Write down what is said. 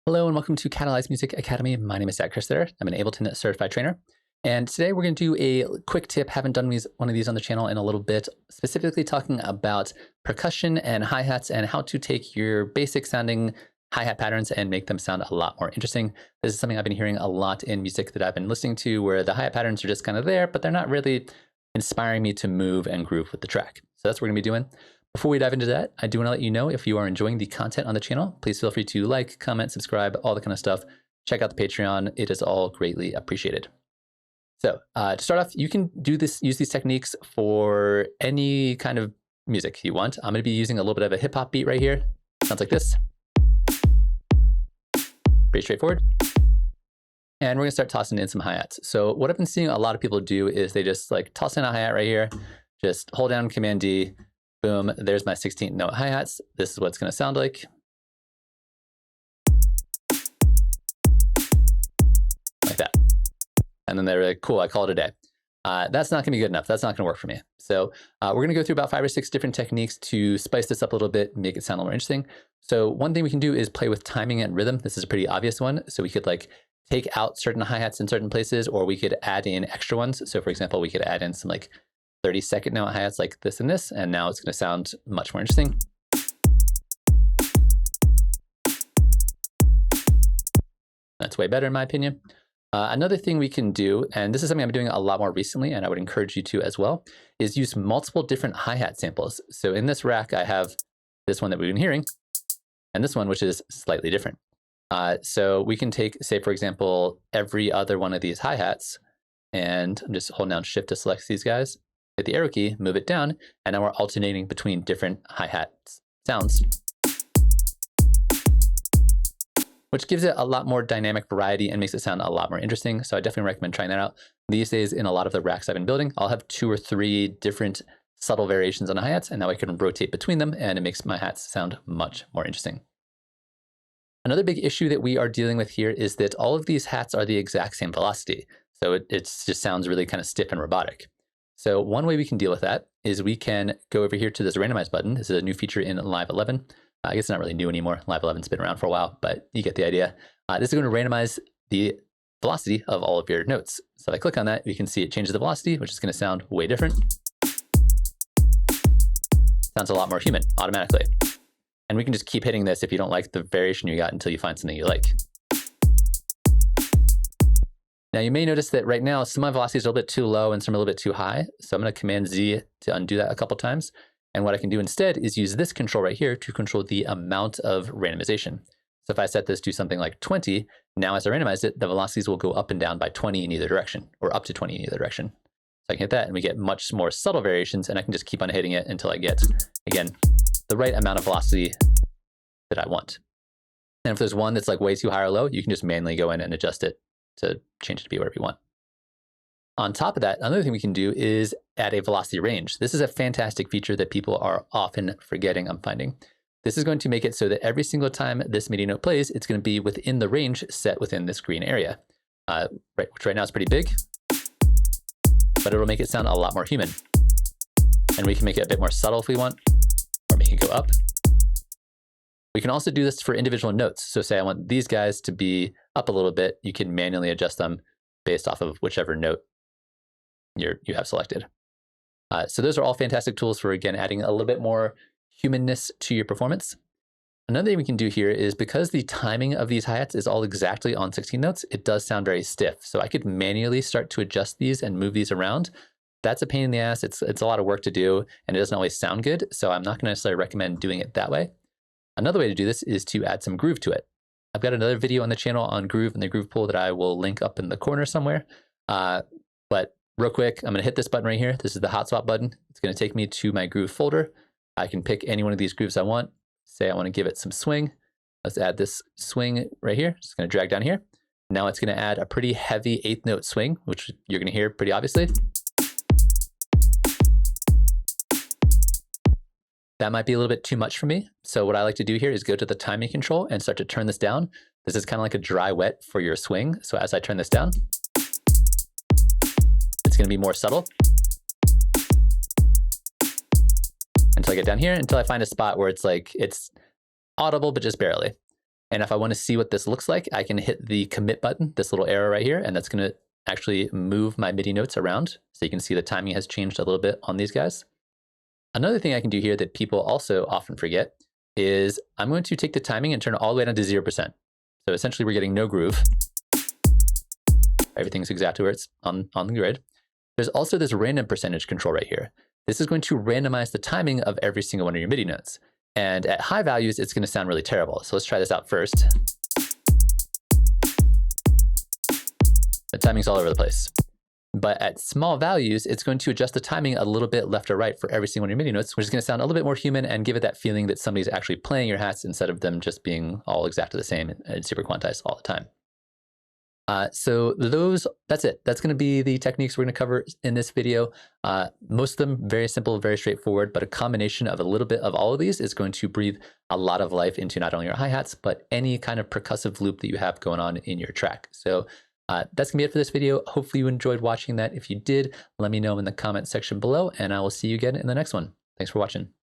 Hello and welcome to Catalyze Music Academy. My name is Zaak Kerstetter. I'm an Ableton Certified Trainer. And today we're going to do a quick tip. Haven't done one of these on the channel in a little bit, specifically talking about percussion and hi-hats and how to take your basic sounding hi-hat patterns and make them sound a lot more interesting. This is something I've been hearing a lot in music that I've been listening to, where the hi-hat patterns are just kind of there, but they're not really inspiring me to move and groove with the track. So that's what we're gonna be doing. Before we dive into that, I do want to let you know, if you are enjoying the content on the channel, please feel free to like, comment, subscribe, all that kind of stuff. Check out the Patreon. It is all greatly appreciated. So to start off, you can use these techniques for any kind of music you want. I'm going to be using a little bit of a hip hop beat right here. Sounds like this. Pretty straightforward. And we're going to start tossing in some hi-hats. So what I've been seeing a lot of people do is they just like toss in a hi-hat right here, just hold down Command D. Boom, there's my 16th note hi-hats. This is what it's going to sound like. Like that. And then they're like, cool, I call it a day. That's not going to be good enough. That's not going to work for me. So we're going to go through about 5 or 6 different techniques to spice this up a little bit, make it sound a little more interesting. So one thing we can do is play with timing and rhythm. This is a pretty obvious one. So we could like take out certain hi-hats in certain places, or we could add in extra ones. So for example, we could add in some like 30-second note hi-hats like this and this, and now it's going to sound much more interesting. That's way better in my opinion. Another thing we can do, and this is something I'm doing a lot more recently, and I would encourage you to as well, is use multiple different hi-hat samples. So in this rack, I have this one that we've been hearing, and this one, which is slightly different. So we can take, say, for example, every other one of these hi-hats, and I'm just holding down Shift to select these guys. Hit the arrow key, move it down, and now we're alternating between different hi-hat sounds, which gives it a lot more dynamic variety and makes it sound a lot more interesting. So I definitely recommend trying that out. These days, in a lot of the racks I've been building, I'll have 2 or 3 different subtle variations on the hi-hats, and now I can rotate between them, and it makes my hats sound much more interesting. Another big issue that we are dealing with here is that all of these hats are the exact same velocity. So it just sounds really kind of stiff and robotic. So one way we can deal with that is we can go over here to this randomize button. This is a new feature in Live 11. I guess it's not really new anymore. Live 11's been around for a while, but you get the idea. This is going to randomize the velocity of all of your notes. So if I click on that, you can see it changes the velocity, which is going to sound way different. Sounds a lot more human automatically. And we can just keep hitting this if you don't like the variation you got until you find something you like. Now you may notice that right now, some of my velocities are a little bit too low and some are a little bit too high. So I'm going to Command Z to undo that a couple times. And what I can do instead is use this control right here to control the amount of randomization. So if I set this to something like 20, now as I randomize it, the velocities will go up and down by 20 in either direction, or up to 20 in either direction. So I can hit that and we get much more subtle variations, and I can just keep on hitting it until I get, again, the right amount of velocity that I want. And if there's one that's like way too high or low, you can just manually go in and adjust it to change it to be whatever you want. On top of that, another thing we can do is add a velocity range. This is a fantastic feature that people are often forgetting, I'm finding. This is going to make it so that every single time this MIDI note plays, it's going to be within the range set within this green area, which right now is pretty big, but it'll make it sound a lot more human. And we can make it a bit more subtle if we want, or make it go up. We can also do this for individual notes. So say I want these guys to be up a little bit, you can manually adjust them based off of whichever note you have selected. So those are all fantastic tools for, again, adding a little bit more humanness to your performance. Another thing we can do here is, because the timing of these hi-hats is all exactly on 16 notes, it does sound very stiff. So I could manually start to adjust these and move these around. That's a pain in the ass. It's a lot of work to do, and it doesn't always sound good. So I'm not going to necessarily recommend doing it that way. Another way to do this is to add some groove to it. I've got another video on the channel on groove and the groove pool that I will link up in the corner somewhere. But real quick, I'm going to hit this button right here. This is the hotspot button. It's going to take me to my groove folder. I can pick any one of these grooves I want. Say I want to give it some swing. Let's add this swing right here. It's going to drag down here. Now it's going to add a pretty heavy 8th note swing, which you're going to hear pretty obviously. That might be a little bit too much for me. So what I like to do here is go to the timing control and start to turn this down. This is kind of like a dry wet for your swing. So as I turn this down, it's going to be more subtle until I get down here, until I find a spot where it's like, it's audible, but just barely. And if I want to see what this looks like, I can hit the commit button, this little arrow right here, and that's going to actually move my MIDI notes around. So you can see the timing has changed a little bit on these guys. Another thing I can do here that people also often forget is I'm going to take the timing and turn it all the way down to 0%. So essentially we're getting no groove. Everything's exactly where it's on the grid. There's also this random percentage control right here. This is going to randomize the timing of every single one of your MIDI notes. And at high values, it's going to sound really terrible. So let's try this out first. The timing's all over the place. But at small values, it's going to adjust the timing a little bit left or right for every single one of your MIDI notes, which is going to sound a little bit more human and give it that feeling that somebody's actually playing your hats instead of them just being all exactly the same and super quantized all the time. So that's it. That's going to be the techniques we're going to cover in this video. Most of them very simple, very straightforward, but a combination of a little bit of all of these is going to breathe a lot of life into not only your hi-hats, but any kind of percussive loop that you have going on in your track. So that's going to be it for this video. Hopefully you enjoyed watching that. If you did, let me know in the comment section below, and I will see you again in the next one. Thanks for watching.